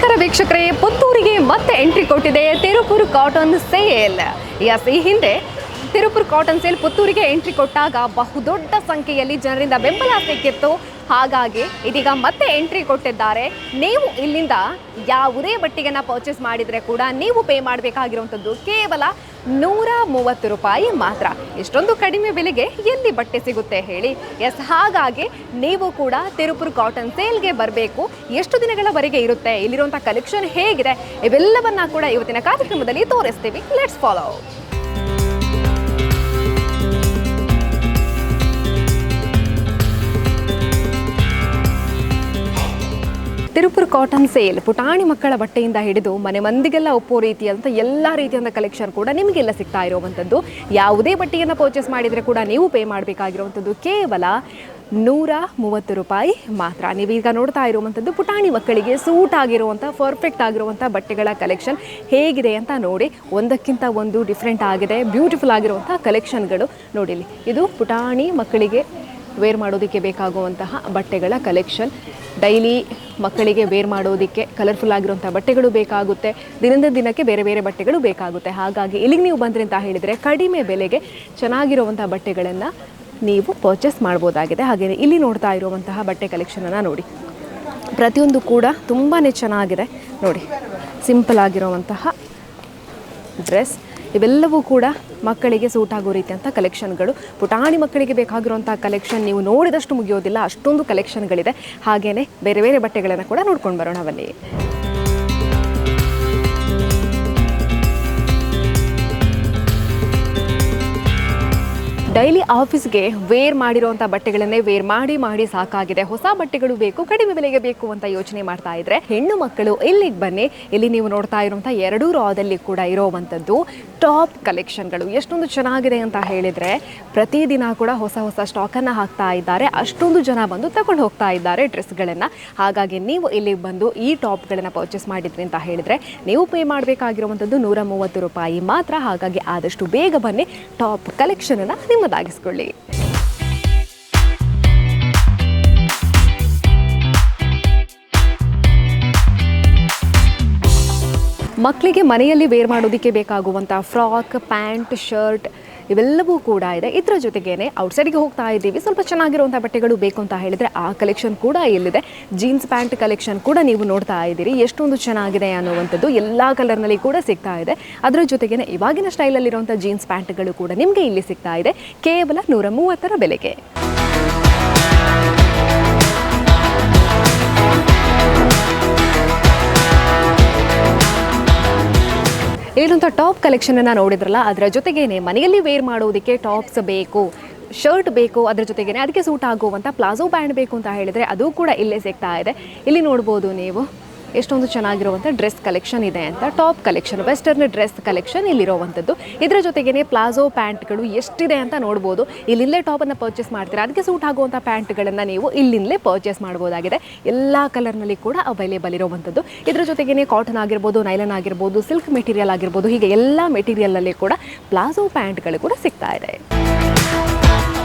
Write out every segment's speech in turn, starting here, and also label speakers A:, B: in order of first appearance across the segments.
A: ನಮಸ್ಕಾರ ವೀಕ್ಷಕರೇ, ಪುತ್ತೂರಿಗೆ ಮತ್ತೆ ಎಂಟ್ರಿ ಕೊಟ್ಟಿದೆ ತಿರುಪುರ್ ಕಾಟನ್ ಸೇಲ್. ಈ ಹಿಂದೆ ತಿರುಪುರ್ ಕಾಟನ್ ಸೇಲ್ ಪುತ್ತೂರಿಗೆ ಎಂಟ್ರಿ ಕೊಟ್ಟಾಗ ಬಹುದೊಡ್ಡ ಸಂಖ್ಯೆಯಲ್ಲಿ ಜನರಿಂದ ಬೆಂಬಲ ಸಿಕ್ಕಿತ್ತು. ಹಾಗಾಗಿ ಇದೀಗ ಮತ್ತೆ ಎಂಟ್ರಿ ಕೊಟ್ಟಿದ್ದಾರೆ. ನೀವು ಇಲ್ಲಿಂದ ಯಾವುದೇ ಬಟ್ಟೆಯನ್ನು ಪರ್ಚೇಸ್ ಮಾಡಿದರೆ ಕೂಡ ನೀವು ಪೇ ಮಾಡಬೇಕಾಗಿರುವಂಥದ್ದು ಕೇವಲ 130 ರೂಪಾಯಿ ಮಾತ್ರ. ಇಷ್ಟೊಂದು ಕಡಿಮೆ ಬೆಲೆಗೆ ಎಲ್ಲಿ ಬಟ್ಟೆ ಸಿಗುತ್ತೆ ಹೇಳಿ? ಹಾಗಾಗಿ ನೀವು ಕೂಡ ತಿರುಪುರ್ ಕಾಟನ್ ಸೇಲ್ಗೆ ಬರಬೇಕು. ಎಷ್ಟು ದಿನಗಳವರೆಗೆ ಇರುತ್ತೆ, ಇಲ್ಲಿರುವಂಥ ಕಲೆಕ್ಷನ್ ಹೇಗಿದೆ, ಇವೆಲ್ಲವನ್ನ ಕೂಡ ಇವತ್ತಿನ ಕಾರ್ಯಕ್ರಮದಲ್ಲಿ ತೋರಿಸ್ತೀವಿ. Let's follow. Tirupur cotton sale ಪುಟಾಣಿ ಮಕ್ಕಳ ಬಟ್ಟೆಯಿಂದ ಹಿಡಿದು ಮನೆ ಮಂದಿಗೆಲ್ಲ ಒಪ್ಪೋ ರೀತಿಯಾದಂಥ ಎಲ್ಲ ರೀತಿಯಾದ ಕಲೆಕ್ಷನ್ ಕೂಡ ನಿಮಗೆಲ್ಲ ಸಿಗ್ತಾ ಇರುವಂಥದ್ದು. ಯಾವುದೇ ಬಟ್ಟೆಯನ್ನು ಪರ್ಚೇಸ್ ಮಾಡಿದರೆ ಕೂಡ ನೀವು ಪೇ ಮಾಡಬೇಕಾಗಿರುವಂಥದ್ದು ಕೇವಲ 130 ರೂಪಾಯಿ ಮಾತ್ರ. ನೀವೀಗ ನೋಡ್ತಾ ಇರುವಂಥದ್ದು ಪುಟಾಣಿ ಮಕ್ಕಳಿಗೆ ಸೂಟ್ ಆಗಿರುವಂಥ ಪರ್ಫೆಕ್ಟ್ ಆಗಿರುವಂಥ ಬಟ್ಟೆಗಳ ಕಲೆಕ್ಷನ್ ಹೇಗಿದೆ ಅಂತ ನೋಡಿ. ಒಂದಕ್ಕಿಂತ ಒಂದು ಡಿಫ್ರೆಂಟ್ ಆಗಿದೆ, ಬ್ಯೂಟಿಫುಲ್ ಆಗಿರುವಂಥ ಕಲೆಕ್ಷನ್ಗಳು ನೋಡಿಲಿ. ಇದು ಪುಟಾಣಿ ಮಕ್ಕಳಿಗೆ ವೇರ್ ಮಾಡೋದಕ್ಕೆ ಬೇಕಾಗುವಂತಹ ಬಟ್ಟೆಗಳ ಕಲೆಕ್ಷನ್. ಡೈಲಿ ಮಕ್ಕಳಿಗೆ ವೇರ್ ಮಾಡೋದಕ್ಕೆ ಕಲರ್ಫುಲ್ ಆಗಿರುವಂಥ ಬಟ್ಟೆಗಳು ಬೇಕಾಗುತ್ತೆ. ದಿನದಿಂದ ದಿನಕ್ಕೆ ಬೇರೆ ಬೇರೆ ಬಟ್ಟೆಗಳು ಬೇಕಾಗುತ್ತೆ. ಹಾಗಾಗಿ ಇಲ್ಲಿಗೆ ನೀವು ಬಂದ್ರಿ ಅಂತ ಹೇಳಿದರೆ ಕಡಿಮೆ ಬೆಲೆಗೆ ಚೆನ್ನಾಗಿರುವಂಥ ಬಟ್ಟೆಗಳನ್ನು ನೀವು ಪರ್ಚೇಸ್ ಮಾಡ್ಬೋದಾಗಿದೆ. ಹಾಗೆಯೇ ಇಲ್ಲಿ ನೋಡ್ತಾ ಇರುವಂತಹ ಬಟ್ಟೆ ಕಲೆಕ್ಷನನ್ನು ನೋಡಿ. ಪ್ರತಿಯೊಂದು ಕೂಡ ತುಂಬಾ ಚೆನ್ನಾಗಿದೆ ನೋಡಿ. ಸಿಂಪಲ್ ಆಗಿರುವಂತಹ ಡ್ರೆಸ್, ಇವೆಲ್ಲವೂ ಕೂಡ ಮಕ್ಕಳಿಗೆ ಸೂಟ್ ಆಗೋ ರೀತಿಯಂಥ ಕಲೆಕ್ಷನ್ಗಳು. ಪುಟಾಣಿ ಮಕ್ಕಳಿಗೆ ಬೇಕಾಗಿರುವಂಥ ಕಲೆಕ್ಷನ್ ನೀವು ನೋಡಿದಷ್ಟು ಮುಗಿಯೋದಿಲ್ಲ, ಅಷ್ಟೊಂದು ಕಲೆಕ್ಷನ್ಗಳಿದೆ. ಹಾಗೆಯೇ ಬೇರೆ ಬೇರೆ ಬಟ್ಟೆಗಳನ್ನು ಕೂಡ ನೋಡ್ಕೊಂಡು ಬರೋಣ ಬನ್ನಿ. ಡೈಲಿ ಆಫೀಸ್ಗೆ ವೇರ್ ಮಾಡಿರುವಂಥ ಬಟ್ಟೆಗಳನ್ನೇ ವೇರ್ ಮಾಡಿ ಸಾಕಾಗಿದೆ. ಹೊಸ ಬಟ್ಟೆಗಳು ಬೇಕು, ಕಡಿಮೆ ಬೆಲೆಗೆ ಬೇಕು ಅಂತ ಯೋಚನೆ ಮಾಡ್ತಾ ಇದ್ರೆ ಹೆಣ್ಣು ಮಕ್ಕಳು ಇಲ್ಲಿಗೆ ಬನ್ನಿ. ಇಲ್ಲಿ ನೀವು ನೋಡ್ತಾ ಇರುವಂಥ 2 ರಾದಲ್ಲಿ ಕೂಡ ಇರೋವಂಥದ್ದು ಟಾಪ್ ಕಲೆಕ್ಷನ್ಗಳು ಎಷ್ಟೊಂದು ಚೆನ್ನಾಗಿದೆ ಅಂತ ಹೇಳಿದರೆ ಪ್ರತಿದಿನ ಕೂಡ ಹೊಸ ಸ್ಟಾಕನ್ನು ಹಾಕ್ತಾ ಇದ್ದಾರೆ. ಅಷ್ಟೊಂದು ಜನ ಬಂದು ತಗೊಂಡು ಹೋಗ್ತಾ ಇದ್ದಾರೆ ಡ್ರೆಸ್ಗಳನ್ನು. ಹಾಗಾಗಿ ನೀವು ಇಲ್ಲಿಗೆ ಬಂದು ಈ ಟಾಪ್ಗಳನ್ನು ಪರ್ಚೇಸ್ ಮಾಡಿದ್ರಿ ಅಂತ ಹೇಳಿದರೆ ನೀವು ಪೇ ಮಾಡಬೇಕಾಗಿರುವಂಥದ್ದು 130 ರೂಪಾಯಿ ಮಾತ್ರ. ಹಾಗಾಗಿ ಆದಷ್ಟು ಬೇಗ ಬನ್ನಿ, ಟಾಪ್ ಕಲೆಕ್ಷನನ್ನು ನಿಮ್ಮದಾಗಿಸ್ಕೊಳ್ಳಿ. ಮಕ್ಕಳಿಗೆ ಮನೆಯಲ್ಲಿ ವೇರ್ ಮಾಡೋದಕ್ಕೆ ಬೇಕಾಗುವಂಥ ಫ್ರಾಕ್, ಪ್ಯಾಂಟ್, ಶರ್ಟ್ ಇವೆಲ್ಲವೂ ಕೂಡ ಇದೆ. ಇದರ ಜೊತೆಗೇನೆ ಔಟ್ಸೈಡ್ಗೆ ಹೋಗ್ತಾ ಇದ್ದೀವಿ, ಸ್ವಲ್ಪ ಚೆನ್ನಾಗಿರುವಂಥ ಬಟ್ಟೆಗಳು ಬೇಕು ಅಂತ ಹೇಳಿದರೆ ಆ ಕಲೆಕ್ಷನ್ ಕೂಡ ಇಲ್ಲಿದೆ. ಜೀನ್ಸ್ ಪ್ಯಾಂಟ್ ಕಲೆಕ್ಷನ್ ಕೂಡ ನೀವು ನೋಡ್ತಾ ಇದ್ದೀರಿ, ಎಷ್ಟೊಂದು ಚೆನ್ನಾಗಿದೆ ಅನ್ನುವಂಥದ್ದು. ಎಲ್ಲ ಕಲರ್ನಲ್ಲಿ ಕೂಡ ಸಿಗ್ತಾ ಇದೆ. ಅದರ ಜೊತೆಗೇನೆ ಇವಾಗಿನ ಸ್ಟೈಲಲ್ಲಿರುವಂಥ ಜೀನ್ಸ್ ಪ್ಯಾಂಟ್ಗಳು ಕೂಡ ನಿಮಗೆ ಇಲ್ಲಿ ಸಿಗ್ತಾ ಇದೆ ಕೇವಲ 130 ಬೆಲೆಗೆ. ಇಲ್ಲಿರುವಂಥ ಟಾಪ್ ಕಲೆಕ್ಷನನ್ನು ನೋಡಿದ್ರಲ್ಲ, ಅದರ ಜೊತೆಗೇನೆ ಮನೆಯಲ್ಲಿ ವೇರ್ ಮಾಡೋದಕ್ಕೆ ಟಾಪ್ಸ್ ಬೇಕು, ಶರ್ಟ್ ಬೇಕು, ಅದರ ಜೊತೆಗೇನೆ ಅದಕ್ಕೆ ಸೂಟ್ ಆಗುವಂಥ ಪ್ಲಾಜೋ ಪ್ಯಾಂಟ್ ಬೇಕು ಅಂತ ಹೇಳಿದರೆ ಅದು ಕೂಡ ಇಲ್ಲೇ ಸಿಗ್ತಾ ಇದೆ. ಇಲ್ಲಿ ನೋಡ್ಬೋದು ನೀವು ಎಷ್ಟೊಂದು ಚೆನ್ನಾಗಿರುವಂಥ ಡ್ರೆಸ್ ಕಲೆಕ್ಷನ್ ಇದೆ ಅಂತ. Top collection, western dress collection ಇಲ್ಲಿರುವಂಥದ್ದು. ಇದರ ಜೊತೆಗೇನೆ ಪ್ಲಾಜೋ ಪ್ಯಾಂಟ್ಗಳು ಎಷ್ಟಿದೆ ಅಂತ ನೋಡ್ಬೋದು. ಇಲ್ಲಿಂದಲೇ ಟಾಪನ್ನು ಪರ್ಚೇಸ್ ಮಾಡ್ತೀರಾ, ಅದಕ್ಕೆ ಸೂಟ್ ಆಗುವಂಥ ಪ್ಯಾಂಟ್ಗಳನ್ನು ನೀವು ಇಲ್ಲಿಂದಲೇ ಪರ್ಚೇಸ್ ಮಾಡ್ಬೋದಾಗಿದೆ. ಎಲ್ಲ ಕಲರ್ನಲ್ಲಿ ಕೂಡ ಅವೈಲೇಬಲ್ ಇರುವಂಥದ್ದು. ಇದರ ಜೊತೆಗೇನೆ ಕಾಟನ್ ಆಗಿರ್ಬೋದು, ನೈಲನ್ ಆಗಿರ್ಬೋದು, ಸಿಲ್ಕ್ ಮೆಟೀರಿಯಲ್ ಆಗಿರ್ಬೋದು, ಹೀಗೆ ಎಲ್ಲ ಮೆಟೀರಿಯಲಲ್ಲಿ ಕೂಡ ಪ್ಲಾಜೋ ಪ್ಯಾಂಟ್ಗಳು ಕೂಡ ಸಿಗ್ತಾ ಇದೆ.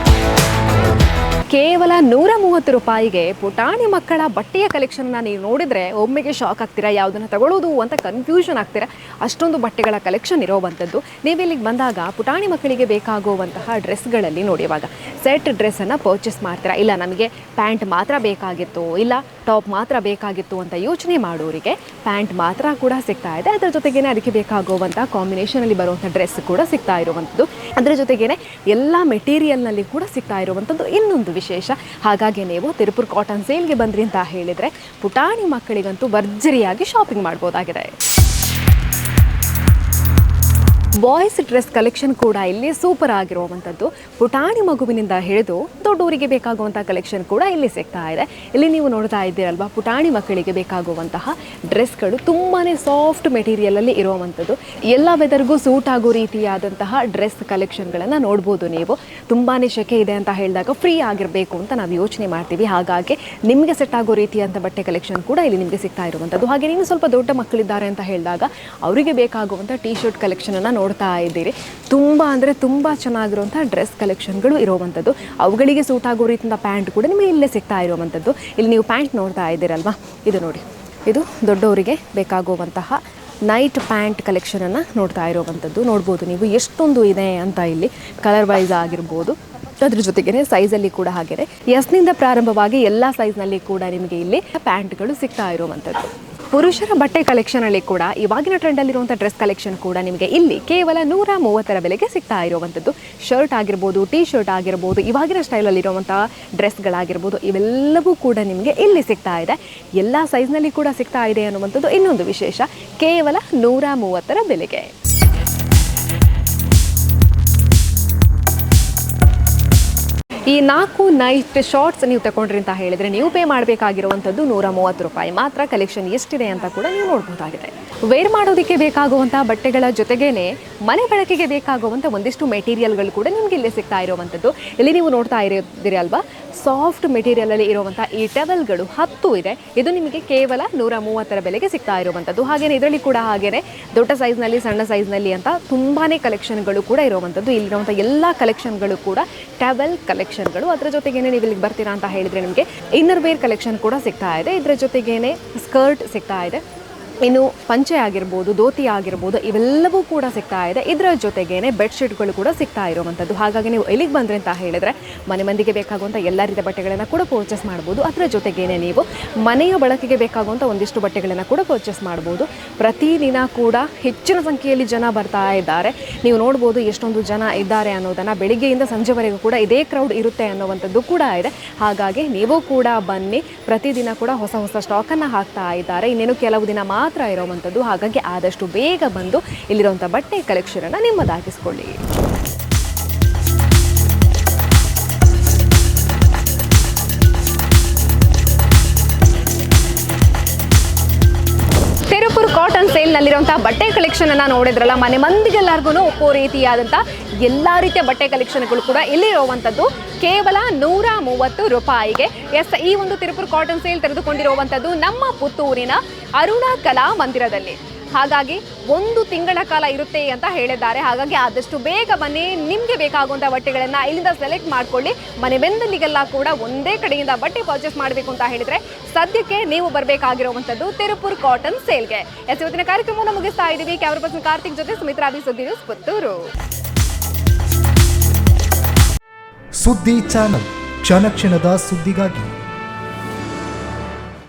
A: ಕೇವಲ 130 ರೂಪಾಯಿಗೆ ಪುಟಾಣಿ ಮಕ್ಕಳ ಬಟ್ಟೆಯ ಕಲೆಕ್ಷನ್ನ ನೀವು ನೋಡಿದರೆ ಒಮ್ಮೆಗೆ ಶಾಕ್ ಆಗ್ತೀರಾ, ಯಾವುದನ್ನು ತಗೊಳ್ಳೋದು ಅಂತ ಕನ್ಫ್ಯೂಷನ್ ಆಗ್ತೀರಾ. ಅಷ್ಟೊಂದು ಬಟ್ಟೆಗಳ ಕಲೆಕ್ಷನ್ ಇರೋವಂಥದ್ದು. ನೀವು ಇಲ್ಲಿಗೆ ಬಂದಾಗ ಪುಟಾಣಿ ಮಕ್ಕಳಿಗೆ ಬೇಕಾಗುವಂತಹ ಡ್ರೆಸ್ಗಳಲ್ಲಿ ನೋಡಿ, ಇವಾಗ ಸೆಟ್ ಡ್ರೆಸ್ಸನ್ನು ಪರ್ಚೇಸ್ ಮಾಡ್ತೀರಾ, ಇಲ್ಲ ನಮಗೆ ಪ್ಯಾಂಟ್ ಮಾತ್ರ ಬೇಕಾಗಿತ್ತು, ಇಲ್ಲ ಟಾಪ್ ಮಾತ್ರ ಬೇಕಾಗಿತ್ತು ಅಂತ ಯೋಚನೆ ಮಾಡೋರಿಗೆ ಪ್ಯಾಂಟ್ ಮಾತ್ರ ಕೂಡ ಸಿಗ್ತಾ ಇದೆ. ಅದರ ಜೊತೆಗೇನೆ ಅದಕ್ಕೆ ಬೇಕಾಗುವಂಥ ಕಾಂಬಿನೇಷನಲ್ಲಿ ಬರುವಂಥ ಡ್ರೆಸ್ ಕೂಡ ಸಿಗ್ತಾ ಇರುವಂಥದ್ದು. ಅದರ ಜೊತೆಗೇನೆ ಎಲ್ಲ ಮೆಟೀರಿಯಲ್ನಲ್ಲಿ ಕೂಡ ಸಿಗ್ತಾ ಇರುವಂಥದ್ದು ಇನ್ನೊಂದು ವಿಶೇಷ. ಹಾಗಾಗಿ ನೀವು ತಿರುಪುರ್ ಕಾಟನ್ ಸೇಲ್ಗೆ ಬಂದ್ರಿ ಅಂತ ಹೇಳಿದರೆ ಪುಟಾಣಿ ಮಕ್ಕಳಿಗಂತೂ ಭರ್ಜರಿಯಾಗಿ ಶಾಪಿಂಗ್ ಮಾಡ್ಬೋದಾಗಿದೆ. ಬಾಯ್ಸ್ ಡ್ರೆಸ್ ಕಲೆಕ್ಷನ್ ಕೂಡ ಇಲ್ಲಿ ಸೂಪರ್ ಆಗಿರುವಂಥದ್ದು. ಪುಟಾಣಿ ಮಗುವಿನಿಂದ ಹಿಡಿದು ದೊಡ್ಡವರಿಗೆ ಬೇಕಾಗುವಂಥ ಕಲೆಕ್ಷನ್ ಕೂಡ ಇಲ್ಲಿ ಸಿಗ್ತಾ ಇದೆ. ಇಲ್ಲಿ ನೀವು ನೋಡ್ತಾ ಇದ್ದೀರಲ್ವಾ, ಪುಟಾಣಿ ಮಕ್ಕಳಿಗೆ ಬೇಕಾಗುವಂತಹ ಡ್ರೆಸ್ಗಳು ತುಂಬಾ ಸಾಫ್ಟ್ ಮೆಟೀರಿಯಲಲ್ಲಿ ಇರುವಂಥದ್ದು. ಎಲ್ಲ ವೆದರ್ಗೂ ಸೂಟ್ ಆಗೋ ರೀತಿಯಾದಂತಹ ಡ್ರೆಸ್ ಕಲೆಕ್ಷನ್ಗಳನ್ನು ನೋಡ್ಬೋದು ನೀವು. ತುಂಬಾ ಸೆಕೆ ಇದೆ ಅಂತ ಹೇಳಿದಾಗ ಫ್ರೀ ಆಗಿರಬೇಕು ಅಂತ ನಾವು ಯೋಚನೆ ಮಾಡ್ತೀವಿ. ಹಾಗಾಗಿ ನಿಮಗೆ ಸೆಟ್ ಆಗೋ ರೀತಿಯಂಥ ಬಟ್ಟೆ ಕಲೆಕ್ಷನ್ ಕೂಡ ಇಲ್ಲಿ ನಿಮಗೆ ಸಿಗ್ತಾ ಇರುವಂಥದ್ದು. ಹಾಗೆ ನೀವು ಸ್ವಲ್ಪ ದೊಡ್ಡ ಮಕ್ಕಳಿದ್ದಾರೆ ಅಂತ ಹೇಳಿದಾಗ ಅವರಿಗೆ ಬೇಕಾಗುವಂಥ ಟೀ ಶರ್ಟ್ ಕಲೆಕ್ಷನನ್ನು ನೋಡ್ತಾ ಇದ್ದೀರಿ. ತುಂಬ ಅಂದರೆ ತುಂಬ ಚೆನ್ನಾಗಿರುವಂಥ ಡ್ರೆಸ್ ಕಲೆಕ್ಷನ್ಗಳು ಇರುವಂಥದ್ದು. ಅವುಗಳಿಗೆ ಸೂಟ್ ಆಗೋ ರೀತಿಯಿಂದ ಪ್ಯಾಂಟ್ ಕೂಡ ನಿಮಗೆ ಇಲ್ಲೇ ಸಿಗ್ತಾ ಇರುವಂಥದ್ದು. ಇಲ್ಲಿ ನೀವು ಪ್ಯಾಂಟ್ ನೋಡ್ತಾ ಇದ್ದೀರಲ್ವಾ, ಇದು ನೋಡಿ ಇದು ದೊಡ್ಡವರಿಗೆ ಬೇಕಾಗುವಂತಹ ನೈಟ್ ಪ್ಯಾಂಟ್ ಕಲೆಕ್ಷನನ್ನು ನೋಡ್ತಾ ಇರುವಂಥದ್ದು. ನೋಡ್ಬೋದು ನೀವು ಎಷ್ಟೊಂದು ಇದೆ ಅಂತ. ಇಲ್ಲಿ ಕಲರ್ ವೈಸ್ ಆಗಿರ್ಬೋದು, ಅದ್ರ ಜೊತೆಗೇ ಸೈಜಲ್ಲಿ ಕೂಡ ಹಾಗೆ ಎಸ್ನಿಂದ ಪ್ರಾರಂಭವಾಗಿ ಎಲ್ಲ ಸೈಜ್ನಲ್ಲಿ ಕೂಡ ನಿಮಗೆ ಇಲ್ಲಿ ಪ್ಯಾಂಟ್ಗಳು ಸಿಗ್ತಾ ಇರುವಂಥದ್ದು. ಪುರುಷರ ಬಟ್ಟೆ ಕಲೆಕ್ಷನಲ್ಲಿ ಕೂಡ ಇವಾಗಿನ ಟ್ರೆಂಡಲ್ಲಿರುವಂಥ ಡ್ರೆಸ್ ಕಲೆಕ್ಷನ್ ಕೂಡ ನಿಮಗೆ ಇಲ್ಲಿ ಕೇವಲ 130 ಬೆಲೆಗೆ ಸಿಗ್ತಾ ಇರುವಂಥದ್ದು. ಶರ್ಟ್ ಆಗಿರ್ಬೋದು, ಟೀ ಶರ್ಟ್ ಆಗಿರ್ಬೋದು, ಇವಾಗಿನ ಸ್ಟೈಲಲ್ಲಿರುವಂಥ ಡ್ರೆಸ್ಗಳಾಗಿರ್ಬೋದು, ಇವೆಲ್ಲವೂ ಕೂಡ ನಿಮಗೆ ಇಲ್ಲಿ ಸಿಗ್ತಾ ಇದೆ. ಎಲ್ಲ ಸೈಜ್ನಲ್ಲಿ ಕೂಡ ಸಿಗ್ತಾ ಇದೆ ಅನ್ನುವಂಥದ್ದು ಇನ್ನೊಂದು ವಿಶೇಷ. ಕೇವಲ 130 ಬೆಲೆಗೆ. ಈ 4 ನೈಟ್ ಶಾರ್ಟ್ಸ್ ನೀವು ತಗೊಂಡ್ರಿ ಅಂತ ಹೇಳಿದರೆ ನೀವು ಪೇ ಮಾಡಬೇಕಾಗಿರುವಂಥದ್ದು 130 ರೂಪಾಯಿ ಮಾತ್ರ. ಕಲೆಕ್ಷನ್ ಎಷ್ಟಿದೆ ಅಂತ ಕೂಡ ನೀವು ನೋಡ್ಬೋದಾಗಿದೆ. ವೇರ್ ಮಾಡೋದಕ್ಕೆ ಬೇಕಾಗುವಂಥ ಬಟ್ಟೆಗಳ ಜೊತೆಗೇನೆ ಮನೆ ಬಳಕೆಗೆ ಬೇಕಾಗುವಂಥ ಒಂದಿಷ್ಟು ಮೆಟೀರಿಯಲ್ಗಳು ಕೂಡ ನಿಮಗೆ ಇಲ್ಲಿ ಸಿಗ್ತಾ ಇರುವಂಥದ್ದು. ಇಲ್ಲಿ ನೀವು ನೋಡ್ತಾ ಇದ್ದೀರಿ ಅಲ್ವಾ, ಸಾಫ್ಟ್ ಮೆಟೀರಿಯಲಲ್ಲಿ ಇರುವಂಥ ಈ ಟವೆಲ್ಗಳು 10 ಇದೆ. ಇದು ನಿಮಗೆ ಕೇವಲ 130 ಬೆಲೆಗೆ ಸಿಗ್ತಾ ಇರುವಂಥದ್ದು. ಹಾಗೆಯೇ ಇದರಲ್ಲಿ ಕೂಡ ಹಾಗೆಯೇ ದೊಡ್ಡ ಸೈಜ್ನಲ್ಲಿ, ಸಣ್ಣ ಸೈಜ್ನಲ್ಲಿ ಅಂತ ತುಂಬಾ ಕಲೆಕ್ಷನ್ಗಳು ಕೂಡ ಇರುವಂಥದ್ದು. ಇಲ್ಲಿರುವಂಥ ಎಲ್ಲ ಕಲೆಕ್ಷನ್ಗಳು ಕೂಡ ಟವೆಲ್ ಕಲೆಕ್ಷನ್ಗಳು. ಅದರ ಜೊತೆಗೇನೆ ನೀವು ಇಲ್ಲಿಗೆ ಬರ್ತೀರಾ ಅಂತ ಹೇಳಿದರೆ ನಿಮಗೆ ಇನ್ನರ್ ವೇರ್ ಕಲೆಕ್ಷನ್ ಕೂಡ ಸಿಗ್ತಾ ಇದೆ. ಇದರ ಜೊತೆಗೇನೆ ಸ್ಕರ್ಟ್ ಸಿಗ್ತಾ ಇದೆ, ಇನ್ನು ಪಂಚೆ ಆಗಿರ್ಬೋದು, ಧೋತಿ ಆಗಿರ್ಬೋದು, ಇವೆಲ್ಲವೂ ಕೂಡ ಸಿಗ್ತಾ ಇದೆ. ಇದರ ಜೊತೆಗೇನೆ ಬೆಡ್ಶೀಟ್ಗಳು ಕೂಡ ಸಿಗ್ತಾ ಇರುವಂಥದ್ದು. ಹಾಗಾಗಿ ನೀವು ಎಲ್ಲಿಗೆ ಬಂದರೆ ಅಂತ ಹೇಳಿದರೆ ಮನೆ ಮಂದಿಗೆ ಬೇಕಾಗುವಂಥ ಎಲ್ಲ ರೀತಿಯ ಬಟ್ಟೆಗಳನ್ನು ಕೂಡ ಪರ್ಚೇಸ್ ಮಾಡ್ಬೋದು. ಅದರ ಜೊತೆಗೇನೆ ನೀವು ಮನೆಯ ಬಳಕೆಗೆ ಬೇಕಾಗುವಂಥ ಒಂದಿಷ್ಟು ಬಟ್ಟೆಗಳನ್ನು ಕೂಡ ಪರ್ಚೇಸ್ ಮಾಡ್ಬೋದು. ಪ್ರತಿದಿನ ಕೂಡ ಹೆಚ್ಚಿನ ಸಂಖ್ಯೆಯಲ್ಲಿ ಜನ ಬರ್ತಾ ಇದ್ದಾರೆ. ನೀವು ನೋಡ್ಬೋದು ಎಷ್ಟೊಂದು ಜನ ಇದ್ದಾರೆ ಅನ್ನೋದನ್ನು. ಬೆಳಿಗ್ಗೆಯಿಂದ ಸಂಜೆವರೆಗೂ ಕೂಡ ಇದೇ ಕ್ರೌಡ್ ಇರುತ್ತೆ ಅನ್ನುವಂಥದ್ದು ಕೂಡ ಇದೆ. ಹಾಗಾಗಿ ನೀವು ಕೂಡ ಬನ್ನಿ. ಪ್ರತಿದಿನ ಕೂಡ ಹೊಸ ಹೊಸ ಸ್ಟಾಕನ್ನು ಹಾಕ್ತಾ ಇದ್ದಾರೆ. ಇನ್ನೇನು ಕೆಲವು ದಿನ ಮಾತ್ರ ಇರುವಂಥದ್ದು. ಹಾಗಾಗಿ ಆದಷ್ಟು ಬೇಗ ಬಂದು ಇಲ್ಲಿರುವಂಥ ಬಟ್ಟೆ ಕಲೆಕ್ಷನನ್ನು ನಿಮ್ಮದಾಗಿಸ್ಕೊಳ್ಳಿ. ತಿರುಪುರ ಕಾಟನ್ ಸೇಲ್ನಲ್ಲಿರುವಂಥ ಬಟ್ಟೆ ಕಲೆಕ್ಷನನ್ನು ನೋಡಿದ್ರಲ್ಲ, ಮನೆ ಮಂದಿಗೆಲ್ಲರಿಗೂ ಒಪ್ಪೋ ರೀತಿಯಾದಂಥ ಎಲ್ಲ ರೀತಿಯ ಬಟ್ಟೆ ಕಲೆಕ್ಷನ್ಗಳು ಕೂಡ ಇಲ್ಲಿರುವಂಥದ್ದು ಕೇವಲ 130 ರೂಪಾಯಿಗೆ. ಈ ಒಂದು ತಿರುಪುರ ಕಾಟನ್ ಸೇಲ್ ತೆರೆದುಕೊಂಡಿರುವಂಥದ್ದು ನಮ್ಮ ಪುತ್ತೂರಿನ ಅರುಣಾ ಕಲಾ ಮಂದಿರದಲ್ಲಿ. ಹಾಗಾಗಿ 1 ತಿಂಗಳ ಕಾಲ ಇರುತ್ತೆ ಅಂತ ಹೇಳಿದ್ದಾರೆ. ಹಾಗಾಗಿ ಆದಷ್ಟು ಬೇಗ ಬನ್ನಿ. ನಿಮಗೆ ಬೇಕಾಗುವಂಥ ಬಟ್ಟೆಗಳನ್ನು ಇಲ್ಲಿಂದ ಸೆಲೆಕ್ಟ್ ಮಾಡ್ಕೊಳ್ಳಿ. ಮನೆ ಬೆಂದಲ್ಲಿಗೆಲ್ಲ ಕೂಡ ಒಂದೇ ಕಡೆಯಿಂದ ಬಟ್ಟೆ ಪರ್ಚೇಸ್ ಮಾಡಬೇಕು ಅಂತ ಹೇಳಿದರೆ ಸದ್ಯಕ್ಕೆ ನೀವು ಬರಬೇಕಾಗಿರುವಂಥದ್ದು ತಿರುಪುರ ಕಾಟನ್ ಸೇಲ್ಗೆ. ಇವತ್ತಿನ ಕಾರ್ಯಕ್ರಮವನ್ನು ಮುಗಿಸ್ತಾ ಇದ್ದೀವಿ. ಕ್ಯಾಮರಾ ಪರ್ಸನ್ ಕಾರ್ತಿಕ್ ಜೊತೆ ಸುಮಿತ್ರಾ ಬಿ, ಸುದ್ದಿ ನ್ಯೂಸ್ ಪುತ್ತೂರು.
B: ಸುದ್ದಿ ಚಾನಲ್, ಕ್ಷಣ ಕ್ಷಣದ ಸುದ್ದಿಗಾಗಿ.